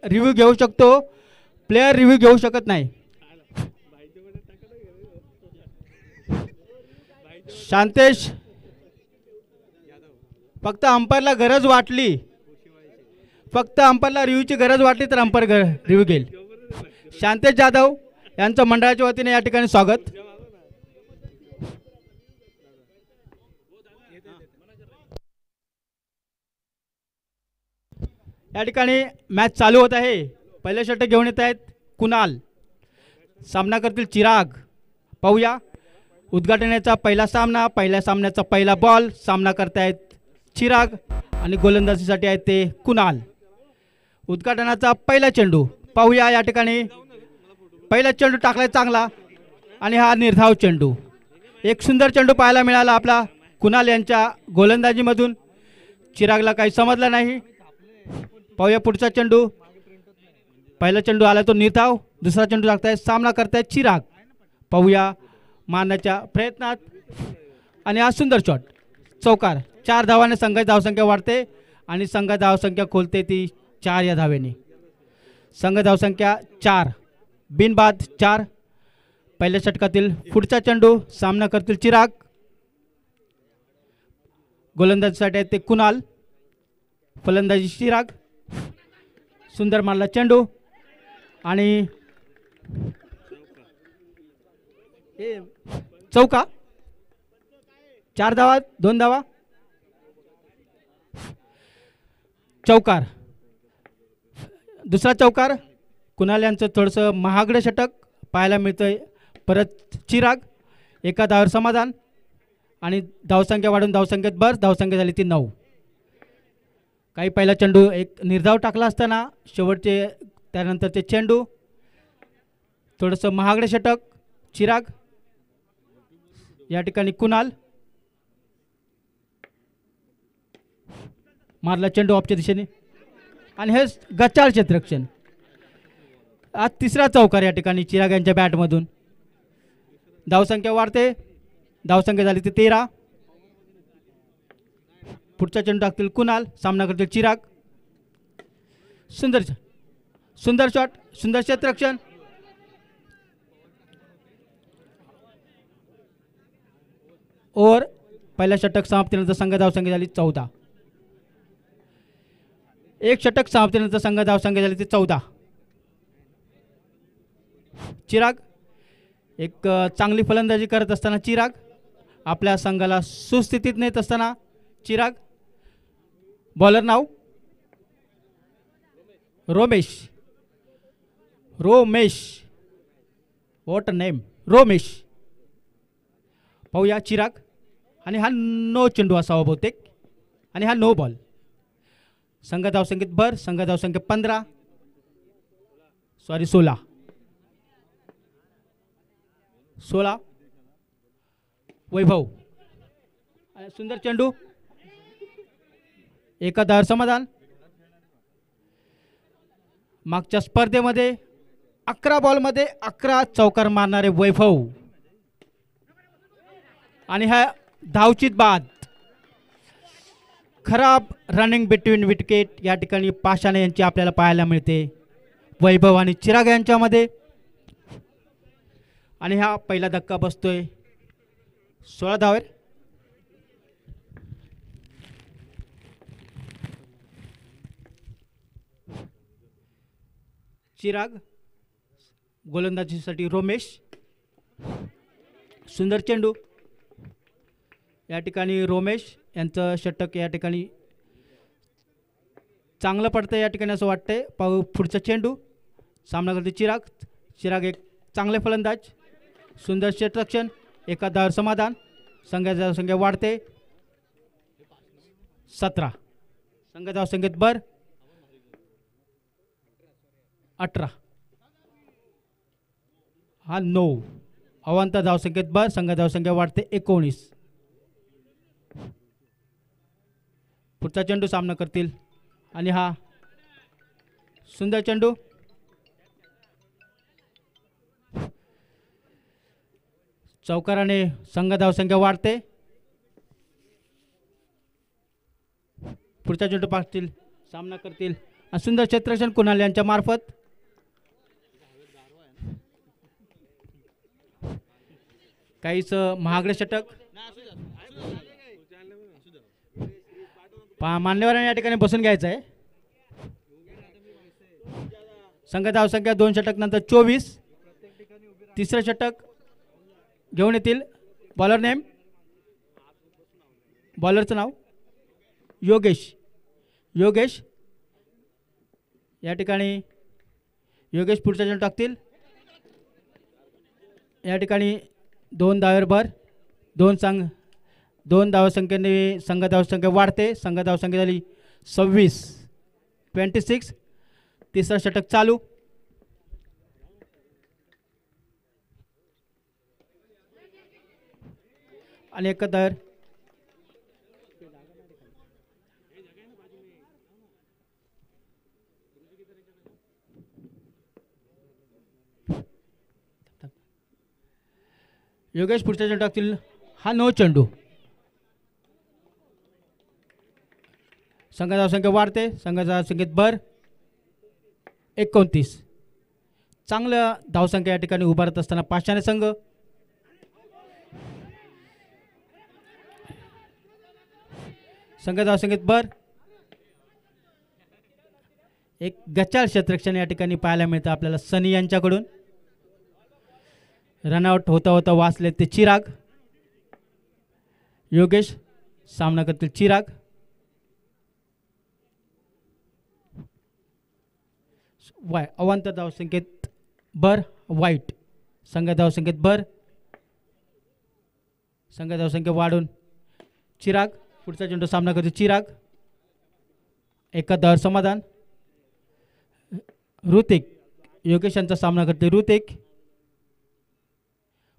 Review घेऊ शकतो, player review घेऊ शकत नाही. शांतेश, फक्त अंपायरला गरज वाटली, फक्त अंपायरला रिव्ह्यूची गरज वाटली तर अंपायर रिव्ह्यू घेईल. शांतेश जाधव यांचं मंडळाच्या वतीने या ठिकाणी स्वागत. या ठिकाणी मॅच चालू होत आहे. पहिले षटक घेऊन येत आहेत कुणाल, सामना करतील चिराग. पाहूया उद्घाटनाचा पहिला सामना, पहिल्या सामन्याचा पहिला बॉल. सामना करतायत चिराग आणि गोलंदाजीसाठी आहेत ते कुणाल. उद्घाटनाचा पहिला चेंडू पाहूया. या ठिकाणी पहिला चेंडू टाकलाय चांगला आणि हा निर्धाव चेंडू. एक सुंदर चेंडू पाहायला मिळाला आपला कुणाल यांच्या गोलंदाजीमधून. चिरागला काही समजलं नाही. पाहूया पुढचा चेंडू. पहिला चेंडू आला तो निर्धाव, दुसरा चेंडू टाकताय, सामना करतायत चिराग. पाहूया मारण्याच्या प्रयत्नात आणि हा सुंदर शॉट, चौकार. 4 धावाने संघाची धावसंख्या वाढते आणि संघ धावसंख्या खोलते ती 4 या धावेने. संघ धावसंख्या 4, बिनबाद 4. पहिल्या षटकातील पुढचा चेंडू. सामना करतील चिराग. गोलंदाजीसाठी आहेत ते कुणाल, फलंदाजी चिराग. सुंदर मारला चेंडू आणि चौका. 4 धावा, 2 धावा, चौकार. दुसरा चौकार. कुणाल यांचं थोडंसं महागडं षटक पाहायला मिळतंय. परत चिराग, एका धावावर समाधान आणि धावसंख्या वाढून धावसंख्येत भर. धावसंख्या झाली ती 9. काही पहिला चेंडू एक निर्धाव टाकला असताना शेवटचे त्यानंतरचे चेंडू. थोडंसं महागडे षटक चिराग. या ठिकाणी कुणाल मारला चेंडू ऑफच्या दिशेने आणि हे गचाळ क्षेत्ररक्षण. आज तिसरा चौकार या ठिकाणी चिराग यांच्या बॅटमधून. धावसंख्या वाढते, धावसंख्या झाली ती 13. पुढचा चेंडू टाकतील कुणाल, सामना करतील चिराग. सुंदर सुंदर शॉट, सुंदर क्षेत्ररक्षण. ओव्हर पहिल्या षटक समाप्तीनंतर संघ धावसंख्या झाली 14. एक षटक समाप्तीनंतर संघ धावसंख्या झाली ती 14. चिराग एक चांगली फलंदाजी करत असताना चिराग आपल्या संघाला सुस्थितीत नेत असताना Chirag. Bowler now Romesh. Romesh, what name, Romesh. पाहूया चिराग आणि हा नो चेंडू असावा बहुतेक आणि हा नो बॉल. संघ धावसंख्येत भर. संघ धावसंख्या 15, सॉरी 16. वैभव, सुंदर चेंडू, एका धावावर समाधान. मागच्या स्पर्धेमध्ये 11 बॉलमध्ये 11 चौकार मारणारे वैभव आणि हा धावचित बाद. खराब रनिंग बिटवीन विकेट या ठिकाणी पाषाणे यांची आपल्याला पाहायला मिळते वैभव आणि चिराग यांच्यामध्ये. आणि हा पहिला धक्का बसतोय 16 धावेर. चिराग, गोलंदाजीसाठी रोमेश. सुंदर चेंडू. या ठिकाणी रोमेश यांचं षटक या ठिकाणी चांगलं पडतं या ठिकाणी असं वाटतंय. पाहू पुढचा चेंडू. सामना करते चिराग. चिराग एक चांगले फलंदाज. सुंदर क्षेत्ररक्षण, एका धावावर समाधान. संघाची धावसंख्या वाढते 17. संघ धावसंख्येत भर 18. हा 9. अवांतर धावसंख्येत भर. संघ धावसंख्या वाढते 19. पुढचा चेंडू सामना करतील आणि हा सुंदर चेंडू. चौकाराने संघ धावसंख्या वाढते. पुढचा चेंडू पाहतील, सामना करतील सुंदर क्षेत्ररक्षण कुणाल यांच्या मार्फत काहीच महागडे षटक मान्यवरांनी या ठिकाणी बसून घ्यायचं आहे. संघ धावसंख्या 2 षटक नंतर 24. तिसरं षटक घेऊन येतील. बॉलर नेम, बॉलरचं नाव योगेश. योगेश या ठिकाणी योगेश पुढचा चेंडू टाकतील. या ठिकाणी 2 धावेवर भर. 2 धावसंख्येने संघ धावसंख्या वाढते. संघ धावसंख्या झाली 26. तिसरा षटक चालू. आणि एक धावेवर योगेश पुढच्या चेंडू टाकतील. हा 9 चेंडू. संघ धावसंख्या वाढते. संघ धावसंख्येत भर 29. चांगलं धावसंख्या या ठिकाणी उभारत असताना पाषाणे संघ. संघ धावसंख्येत भर. एक गचाळ क्षेत्ररक्षण या ठिकाणी पाहायला मिळतं आपल्याला सनी यांच्याकडून. रनआउट होता होता वाचले ते चिराग. योगेश सामना करतील चिराग. अवांतर धावसंख्येत भर वाईट. संघ धावसंख्येत भर. संघ धावसंख्या वाढून चिराग पुढचा चेंडू सामना करतील चिराग. एका धावावर समाधान. ऋतिक योगेश यांचा सामना करते ऋतिक.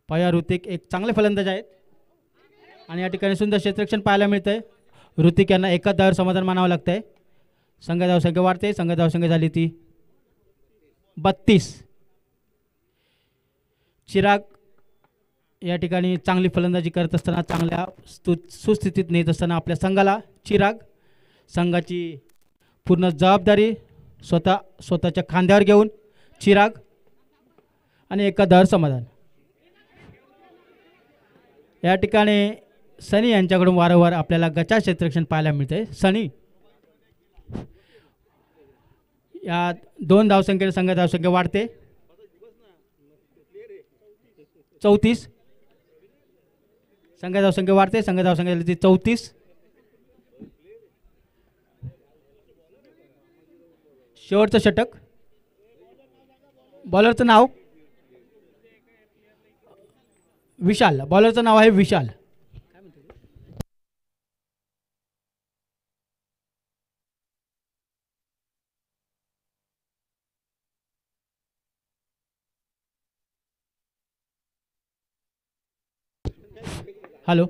पाया ऋतिक एक चांगले फलंदाज आहेत आणि या ठिकाणी सुंदर क्षेत्ररक्षण पाहायला मिळतंय. ऋतिक यांना एका धावावर समाधान मानावं लागतंय. संघ धावसंख्या वाढते. संघ धावसंख्या झाली ती 32. चिराग या ठिकाणी चांगली फलंदाजी करत असताना चांगल्या सुस्थितीत नेत असताना आपल्या संघाला चिराग संघाची पूर्ण जबाबदारी स्वतःच्या खांद्यावर घेऊन चिराग आणि एका धावावर समाधान. या ठिकाणी सनी यांच्याकडून वारंवार आपल्याला गचाळ क्षेत्ररक्षण पाहायला मिळते. सनी या 2 धावसंख्येने संघ धावसंख्या वाढते. 34. संघ धावसंख्या वाढते. संघ धावसंख्या झाली ती 34. शेवटचं षटक. बॉलरचं नाव विशाल. बॉलरचं नाव आहे विशाल. हॅलो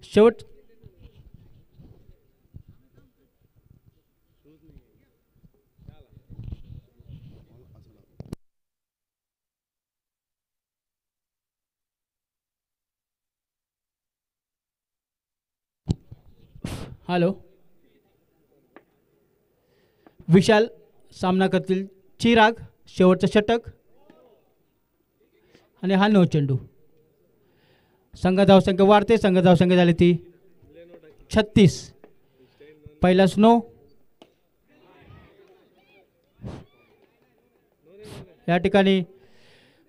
शेवट. हॅलो विशाल सामना करतील चिराग. शेवटचं षटक आणि हा 9 चेंडू. संघ धावसंख्या वाढते. संघ धावसंख्या झाली ती 36. पहिला स्नो. या ठिकाणी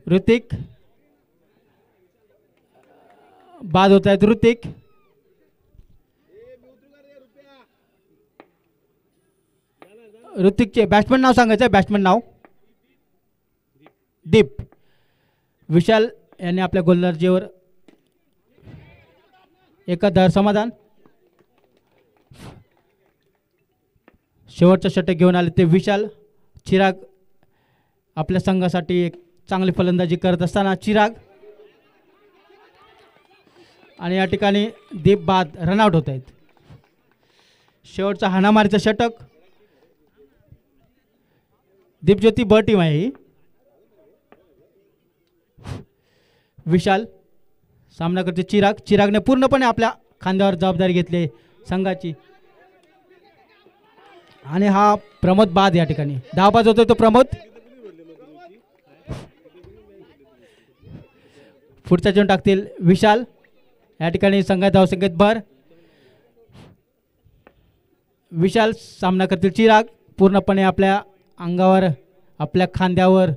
ऋतिक बाद होत आहेत. ऋतिक ऋतिकचे बॅट्समन नाव सांगायचं आहे. बॅट्समन नाव दीप. विशाल यांनी आपल्या गोलंदाजीवर एका धावावर समाधान. शेवटचं षटक घेऊन आले ते विशाल. चिराग आपल्या संघासाठी एक चांगली फलंदाजी करत असताना चिराग आणि या ठिकाणी दीप बाद रनआउट होत आहेत. शेवटचा हाणामारीचं षटक. दीपज्योती ब टीम आहे ही. विशाल सामना करते चिराग. चिरागने पूर्णपणे आपल्या खांद्यावर जबाबदारी घेतली संघाची. आणि हा प्रमोद बाद या ठिकाणी धावबाज होतो तो प्रमोद. पुढचा चेंडू टाकतील विशाल. या ठिकाणी संघात धावसंख्येत भर. विशाल सामना करतील चिराग. पूर्णपणे आपल्या अंगावर आपल्या खांद्यावर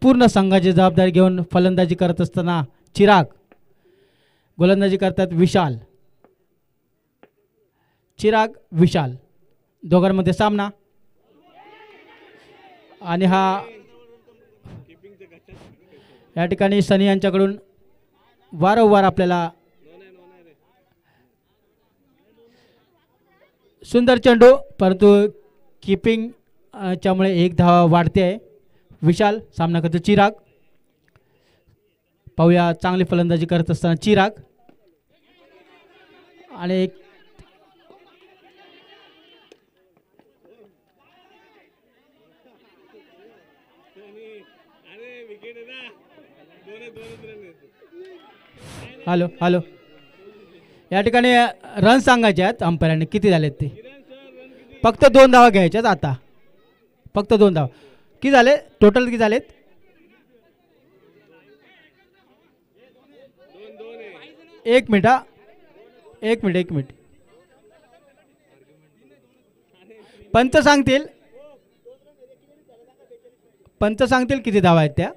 पूर्ण संघाची जबाबदारी घेऊन फलंदाजी करत असताना चिराग. गोलंदाजी करतात विशाल. चिराग विशाल दोघांमध्ये सामना. आणि हा या ठिकाणी सनी यांच्याकडून वारंवार आपल्याला सुंदर चेंडू परंतु किपिंग च्यामुळे एक धाव वाढते आहे. विशाल सामना करतो चिराग. पाहूया चांगली फलंदाजी करत असताना चिराग. आणि हॅलो हॅलो या ठिकाणी रन सांगायचे आहेत अंपायरांनी किती झालेत ते. फक्त 2 धावा घ्यायच्यात आता. फक्त 2 धावा. किती झाले टोटल किती झालेत. एक मिनिट हा. एक मिनिट पंच सांगतील किती धावा आहेत त्या.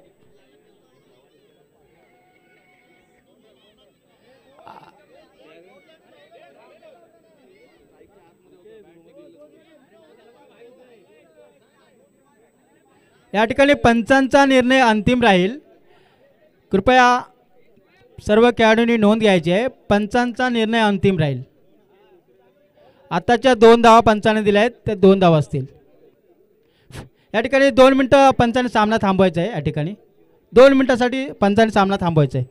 या ठिकाणी पंचांचा निर्णय अंतिम राहील. कृपया सर्व खेळाडूंनी नोंद घ्यायची आहे. पंचांचा निर्णय अंतिम राहील. आताच्या 2 धावा पंचाने दिल्या आहेत त्या 2 धावा असतील. या ठिकाणी 2 मिनटं पंचाने सामना थांबवायचा आहे. या ठिकाणी 2 मिनटासाठी पंचाने सामना थांबवायचा आहे.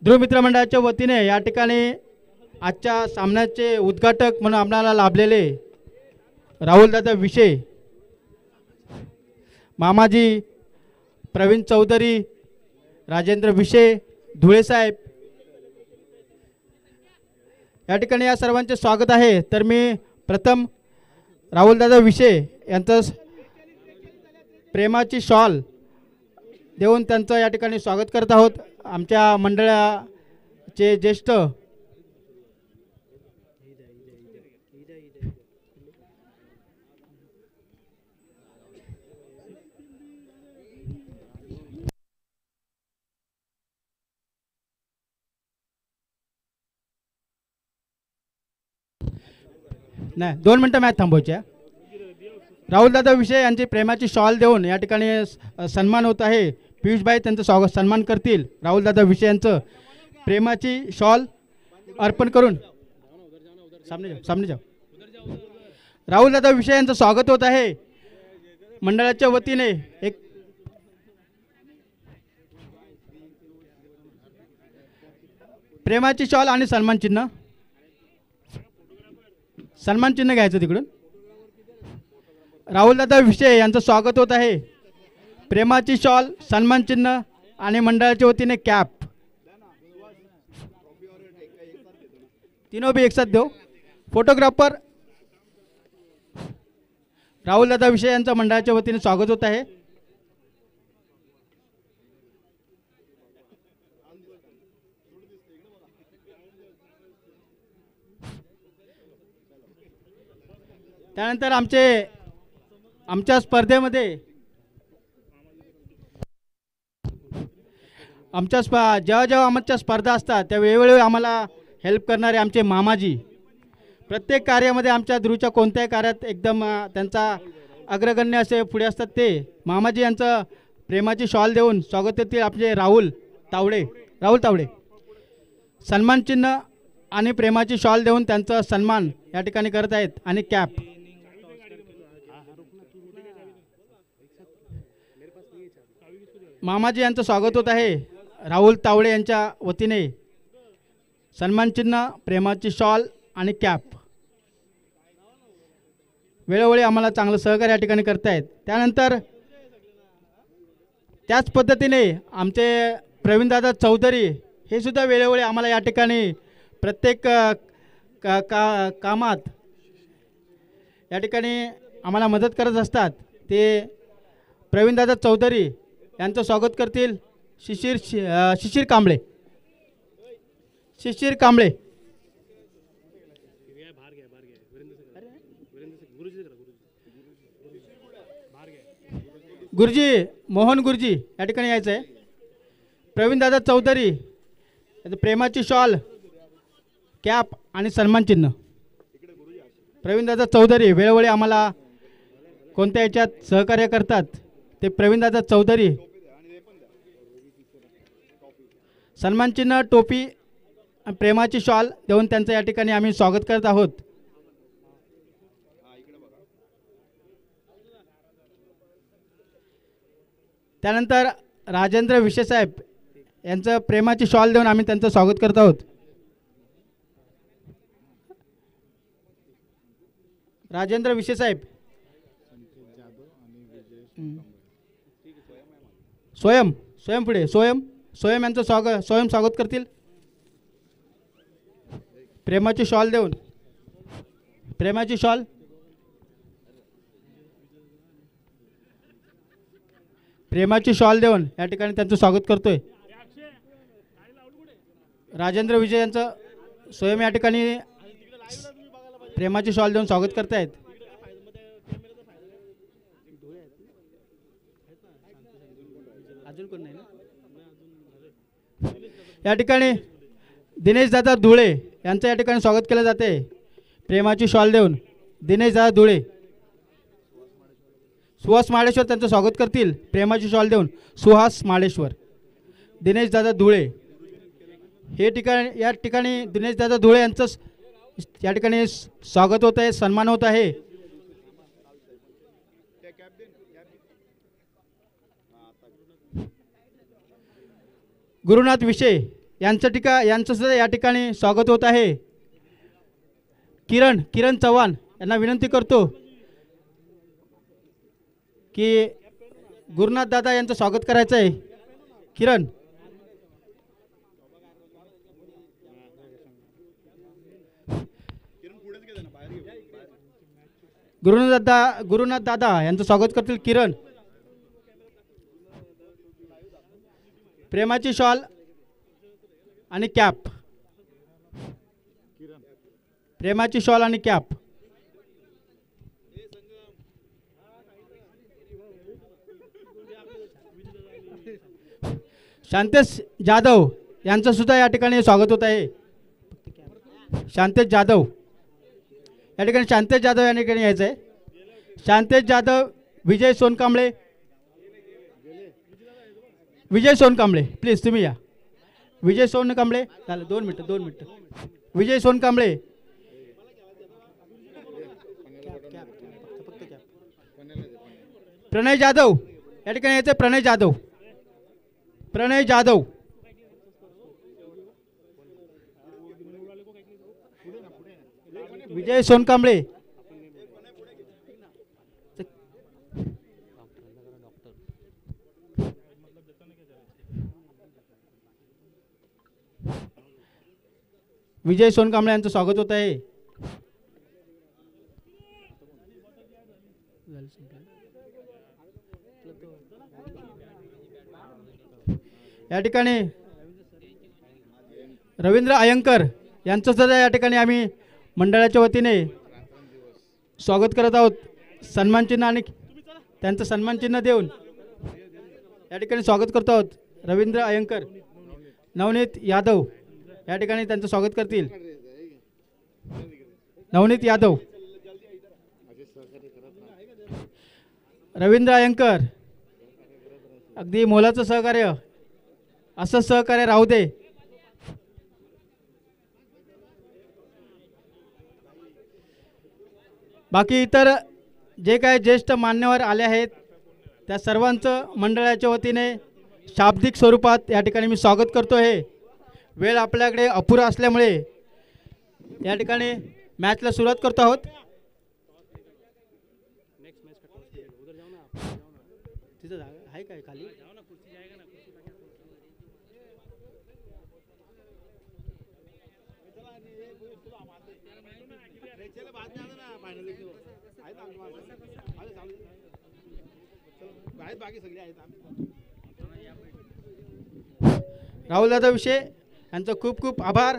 ध्रुव मित्र मंडळाच्या वतीने या ठिकाणी आजच्या सामन्याचे उद्घाटक म्हणून आपल्याला लाभलेले राहुलदादा विशे, मामाजी प्रवीण चौधरी, राजेंद्र विशे, धुळे साहेब या ठिकाणी या सर्वांचे स्वागत आहे. तर मी प्रथम राहुलदादा विशे यांचं प्रेमाची शॉल देऊन त्यांचं या ठिकाणी स्वागत करत आहोत. आमच्या मंडळाचे ज्येष्ठ नाही 2 मिनटं मॅच थांबवायची आहे. राहुलदादा विशे यांची प्रेमाची शॉल देऊन या ठिकाणी सन्मान होत आहे. पियुषभाई त्यांचं स्वागत सन्मान करतील. राहुलदादा विशे यांचं प्रेमाची शॉल अर्पण करून सामने जाऊ. राहुलदादा विशे यांचं स्वागत होत आहे मंडळाच्या वतीने. एक प्रेमाची शॉल आणि सन्मान चिन्ह. सन्मान चिन्ह घ्यायचं तिकडून. राहुलदादा विशे यांचं स्वागत होत आहे. प्रेमाची शॉल, सन्मान चिन्ह आणि मंडळाच्या वतीने कॅप तीनों भी एक साथ देऊ. फोटोग्राफर राहुलदादा विशे यांचं मंडळाच्या वतीने स्वागत होत आहे. त्यानंतर आमच्या स्पर्धेमध्ये जेव्हा आमच्या स्पर्धा असतात त्या वेळोवेळी आम्हाला हेल्प करणारे आमचे मामाजी. प्रत्येक कार्यामध्ये आमच्या ध्रुवच्या कोणत्याही कार्यात एकदम त्यांचा अग्रगण्य असे पुढे असतात ते मामाजी. यांचं प्रेमाची शॉल देऊन स्वागत करतील आपले राहुल तावडे. सन्मान चिन्ह आणि प्रेमाची शॉल देऊन त्यांचा सन्मान या ठिकाणी करत आहेत. आणि कॅप मामाजी यांचं स्वागत होत आहे. राहुल तावडे यांच्या वतीने सन्मान चिन्ह, प्रेमाची शॉल आणि कॅप. वेळोवेळी आम्हाला चांगलं सहकार्य या ठिकाणी करतायत. त्यानंतर त्याच पद्धतीने आमचे प्रवीणदादा चौधरी हे सुद्धा वेळोवेळी आम्हाला या ठिकाणी प्रत्येक कामात या ठिकाणी आम्हाला मदत करत असतात ते प्रवीणदादा चौधरी यांचं स्वागत करतील शिशिर कांबळे. शिशिर कांबळे. गुरुजी मोहन गुरुजी या ठिकाणी यायचं आहे. प्रवीणदादा चौधरी प्रेमाची शॉल कॅप आणि सन्मान चिन्ह. प्रवीणदादा चौधरी वेळोवेळी आम्हाला कोणत्या याच्यात सहकार्य करतात ते प्रवीणदादा चौधरी. सन्मान चिन्ह टोपी प्रेमाची शॉल देऊन त्यांचं या ठिकाणी आम्ही स्वागत करत आहोत. त्यानंतर राजेंद्र विशेसाहेब यांचं प्रेमाची शॉल देऊन आम्ही त्यांचं स्वागत करत आहोत. राजेंद्र विशेसाहेब. स्वयं पुढे स्वयं यांचं स्वागत करतील प्रेमाची शॉल देऊन. प्रेमाची शॉल. प्रेमाची शॉल देऊन या ठिकाणी त्यांचं स्वागत करतोय. राजेंद्र विजय यांचं स्वयं या ठिकाणी प्रेमाची शॉल देऊन स्वागत करतायत. अजून कोण नाही ना या ठिकाणी. दिनेश दादा धुळे यांचं या ठिकाणी स्वागत केलं जाते प्रेमाची शॉल देऊन. दिनेश दादा धुळे. सुहास माळेश्वर त्यांचं स्वागत करतील प्रेमाची शॉल देऊन. सुहास माळेश्वर. दिनेश दादा धुळे हे या ठिकाणी दिनेश दादा धुळे यांचं या ठिकाणी स्वागत होत आहे, सन्मान होत आहे. गुरुनाथ विषय यांचं सुद्धा या ठिकाणी स्वागत होत आहे. किरण चव्हाण यांना विनंती करतो की गुरुनाथ दादा यांचं स्वागत करायचं आहे. किरण. गुरुनाथ दादा यांचं स्वागत करतील किरण. प्रेमाची शॉल आणि कॅप. प्रेमाची शॉल आणि कॅप. शांतेश जाधव यांचं सुद्धा या ठिकाणी स्वागत होत आहे. शांतेश जाधव या ठिकाणी. शांतेश जाधव या ठिकाणी यायचं आहे. शांतेश जाधव. विजय सोनकांबळे. विजय सोनकांबळे प्लीज तुम्ही या. विजय सोनकांबळे. झालं 2 मिनिटं. विजय सोनकांबळे. प्रणय जाधव या ठिकाणी यायचं. प्रणय जाधव. विजय सोनकांबळे. विजय सोनकांबळे यांचं स्वागत होत आहे. या ठिकाणी रवींद्र अयंकर यांचं सुद्धा या ठिकाणी आम्ही मंडळाच्या वतीने स्वागत करत आहोत. सन्मान चिन्ह आणि त्यांचं सन्मान चिन्ह देऊन या ठिकाणी स्वागत करत आहोत. रवींद्र अयंकर. नवनीत यादव या ठिकाणी त्यांचं स्वागत करतील. नवनीत यादव. रवींद्र अयंकर. अगदी मोलाचं सहकार्य. असं सहकार्य राहू दे. बाकी इतर जे काही ज्येष्ठ मान्यवर आले आहेत त्या सर्वांचं मंडळाच्या वतीने शाब्दिक स्वरूपात या ठिकाणी मी स्वागत करतो आहे. वेळ आपल्याकडे अपुरा असल्यामुळे या ठिकाणी मॅचला सुरुवात करतो आहोत. तिथं जागा आहे काय खाली? राहुल दादा विषय यांचं खूप खूप आभार.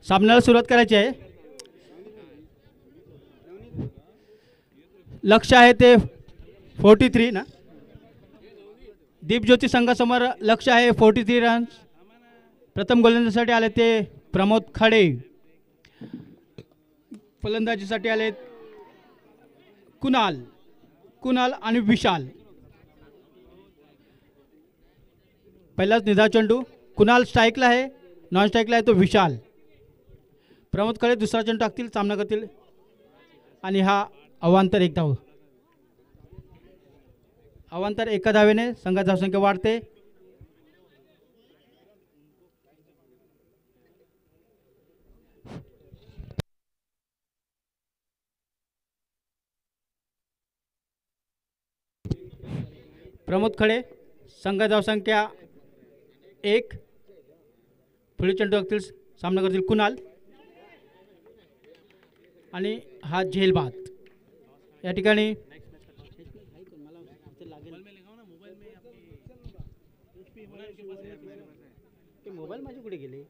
सामन्याला सुरुवात करायची आहे. लक्ष्य आहे ते 43 ना. दीपज्योती संघासमोर लक्ष्य आहे 43 रन्स. प्रथम गोलंदाजीसाठी आले ते प्रमोद खडे. फलंदाजीसाठी आले कुणाल आणि विशाल. पहिलाच निधा चेंडू. कुणाल स्ट्राईकला आहे, नॉन स्ट्राईकला आहे तो विशाल. प्रमोद खडे दुसरा चेंडू टाकतील, सामना करतील आणि हा अवांतर एक धाव. अवांतर एका धावेने संघाची धावसंख्या वाढते. प्रमोद खडे संघाची धावसंख्या 1. पुढील चेंडू टाकतील, सामना करतील कुणाल आणि हा झेलबाद. या ठिकाणी मोबाईल माझे कुठे गेले.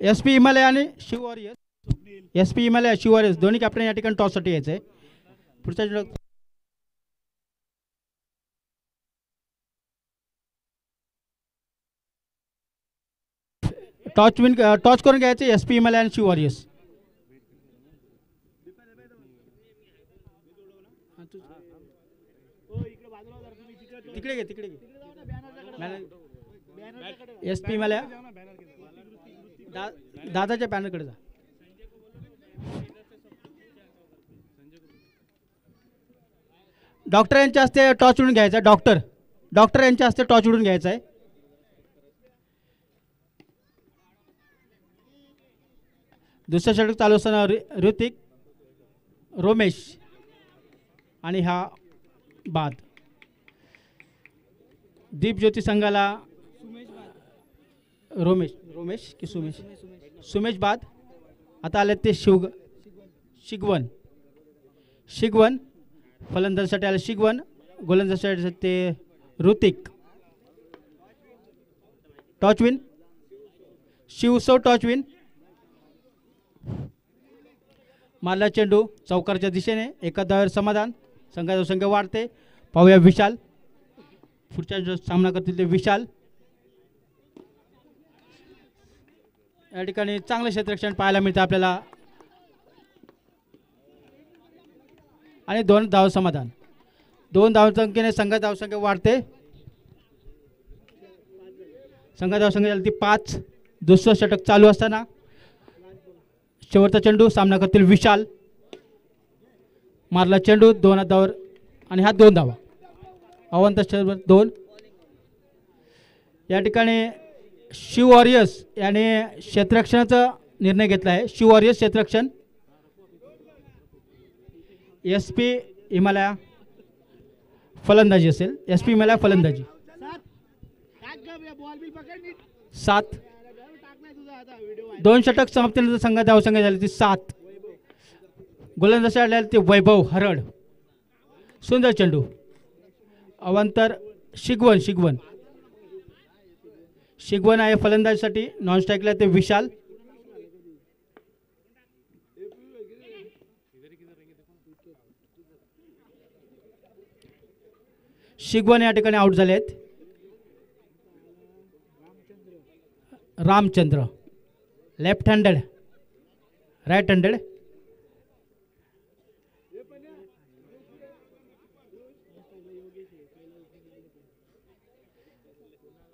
SP हिमालय आणि Shiv warriors. SP Himalaya Shiv warriors दोन्ही कॅप्टन या ठिकाणी टॉससाठी यायचं आहे. पुढचा चेंडू टॉस करून घ्यायचे SP हिमालय आणि शिव वॉरियर्स. तिकडे घे SP हिमालय दादाच्या बॅनरकडे जा. डॉक्टर यांच्या हस्ते टॉर्च उडून घ्यायचा. डॉक्टर यांच्या हस्ते टॉर्च उडून घ्यायचा आहे. दुसऱ्या षटक चालू असताना ऋतिक, रोमेश आणि हा बाद. दीपज्योती संघाला रोमेश की सुमेश बाद. आता आले ते शिगवन. फलंदाजीसाठी आले शिगवन. गोलंदाजीसाठी ते ऋतिक. टॉचविन शिवसव टॉचविन. मारला चेंडू चौकारच्या दिशेने. एका धावेवर समाधान. संघाची संख्या वाढते. पाहूया विशाल. पुढच्या सामना करतील ते विशाल. या ठिकाणी चांगले क्षेत्ररक्षण पाहायला मिळते आपल्याला आणि 2 धाव समाधान. 2 धावसंख्येने संघाची धावसंख्या वाढते. संघाची धावसंख्या झाली ती 5. दुसरं षटक चालू असताना शेवटचा चेंडू. सामना करतील विशाल. मारला चेंडू 2 धावावर आणि हा 2 धावा. अवंत 2. या ठिकाणी शिव वॉरियर्स याने क्षेत्ररक्षणाचा निर्णय घेतला आहे. शिव वॉरियर्स क्षेत्ररक्षण. SP हिमालय फलंदाजी असेल. SP हिमालय फलंदाजी. 7. 2 षटक समाप्तीनंतर संघाची धावसंख्या झाली ती 7. गोलंदाजी आले ते वैभव हरड. सुंदर चेंडू. अवांतर शिगवन आहे फलंदाजीसाठी. नॉन स्ट्राईकला ते विशाल. शिगवन या ठिकाणी आउट झाले आहेत. Ramchandra left handed, right handed.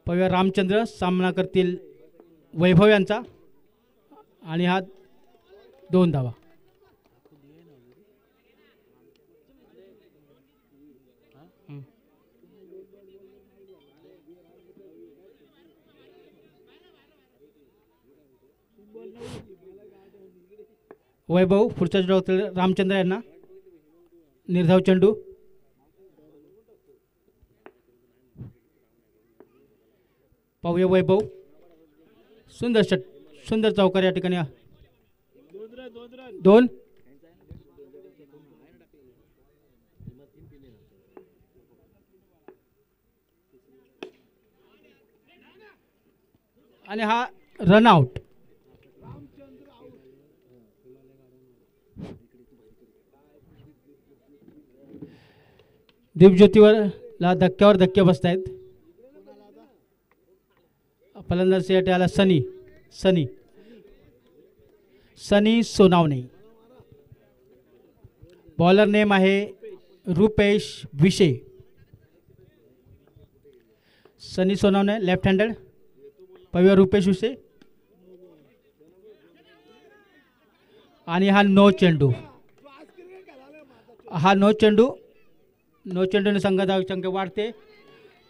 Pavya Ramchandra सामना करतील वैभव यांचा आणि हा 2 धावा. वैभव पुढच्या चेंडूवर रामचंद्र यांना निर्धाव चेंडू पाहूया वैभव सुंदर षट सुंदर चौकार या ठिकाणी 2 आणि हा रन आउट दीपज्योतीवरला धक्क्यावर धक्के बसत आहेत फलंदाज आला सनी सनी सनी सोनावणे बॉलर नेम आहे रुपेश विशे सनी सोनावणे लेफ्ट हँडेड पाहूया रुपेश विशे आणि हा नो चेंडू नो चेंडूने संघाचा संख्या वाढते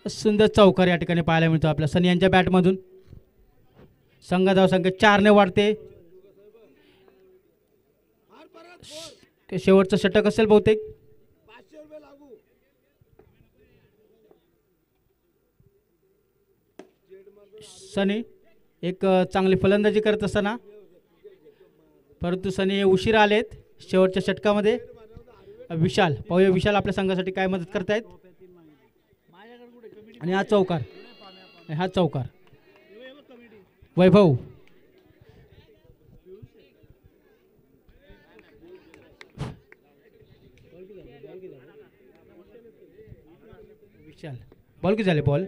सुंदर चौकार या ठिकाणी पाहायला मिळतो आपल्या सनी यांच्या बॅटमधून संघाचा संख्या 4 ने वाढते शेवटचं षटक असेल बहुतेक सनी एक चांगली फलंदाजी करत असताना परंतु सनी उशिरा आलेत शेवटच्या षटकामध्ये विशाल पाहूया विशाल आपल्या संघासाठी काय मदत करतायत आणि हा चौकार वैभव विशाल बॉल किती झाले बॉल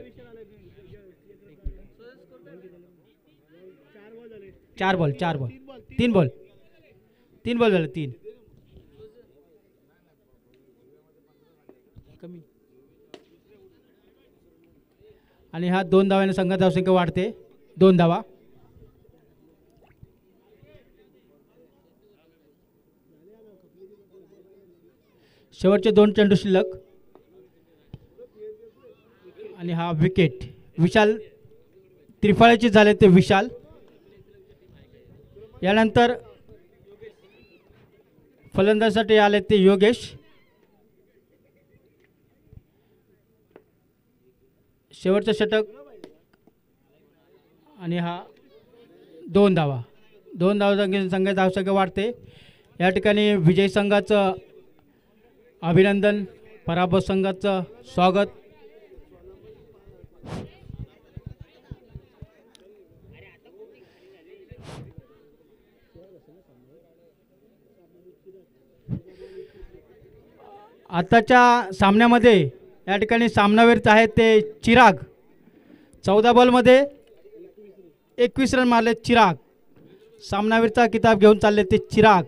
4 बॉल 3 बॉल झाले 3 कमी आणि हा 2 धावाने संघाची धावसंख्या वाढते 2 धावा शेवटचे 2 चेंडू शिल्लक आणि हा विकेट विशाल त्रिफळाचे झाले ते विशाल यानंतर फलंदाजासाठी आले ते योगेश शेवटचं षटक आणि हा 2 धावा संघाची धावसंख्या वाढते या ठिकाणी विजय संघाचं अभिनंदन पराभव संघाचं स्वागत आताच्या सामन्यामध्ये या ठिकाणी सामनावीर आहेत ते चिराग 14 बॉलमध्ये 21 रन मारले चिराग सामनावीरचा किताब घेऊन चालले ते चिराग